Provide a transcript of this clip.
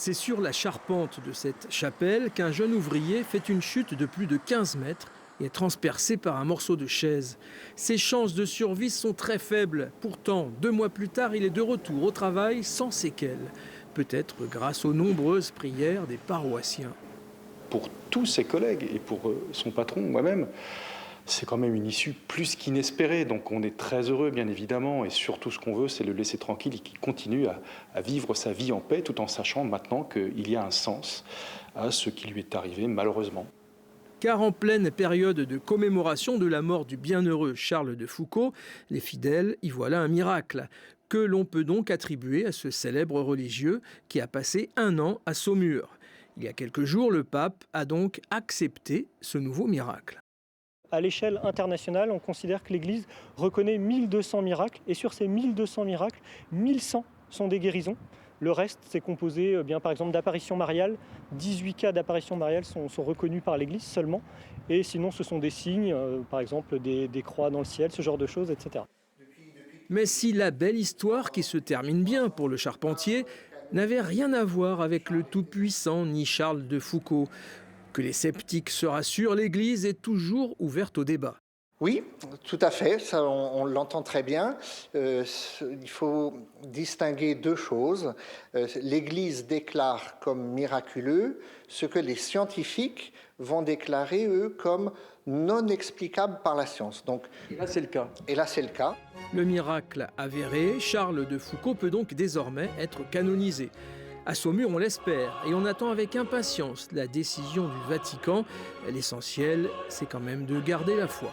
C'est sur la charpente de cette chapelle qu'un jeune ouvrier fait une chute de plus de 15 mètres et est transpercé par un morceau de chaise. Ses chances de survie sont très faibles. Pourtant, 2 mois plus tard, il est de retour au travail sans séquelles. Peut-être grâce aux nombreuses prières des paroissiens. Pour tous ses collègues et pour son patron, moi-même, c'est quand même une issue plus qu'inespérée. Donc on est très heureux, bien évidemment, et surtout ce qu'on veut, c'est le laisser tranquille et qu'il continue à vivre sa vie en paix, tout en sachant maintenant qu'il y a un sens à ce qui lui est arrivé, malheureusement. Car en pleine période de commémoration de la mort du bienheureux Charles de Foucauld, les fidèles y voilà un miracle, que l'on peut donc attribuer à ce célèbre religieux qui a passé 1 an à Saumur. Il y a quelques jours, le pape a donc accepté ce nouveau miracle. À l'échelle internationale, on considère que l'Église reconnaît 1200 miracles, et sur ces 1200 miracles, 1100 sont des guérisons. Le reste, c'est composé par exemple d'apparitions mariales. 18 cas d'apparitions mariales sont reconnus par l'Église seulement. Et sinon, ce sont des signes, par exemple des croix dans le ciel, ce genre de choses, etc. Mais si la belle histoire qui se termine bien pour le charpentier n'avait rien à voir avec le tout-puissant ni Charles de Foucauld, que les sceptiques se rassurent, l'Église est toujours ouverte au débat. Oui, tout à fait, ça, on l'entend très bien. Il faut distinguer 2 choses. L'Église déclare comme miraculeux ce que les scientifiques vont déclarer, eux, comme non explicable par la science. Donc, Et là, c'est le cas. Le miracle avéré, Charles de Foucauld peut donc désormais être canonisé. À Saumur, on l'espère, et on attend avec impatience la décision du Vatican. L'essentiel, c'est quand même de garder la foi.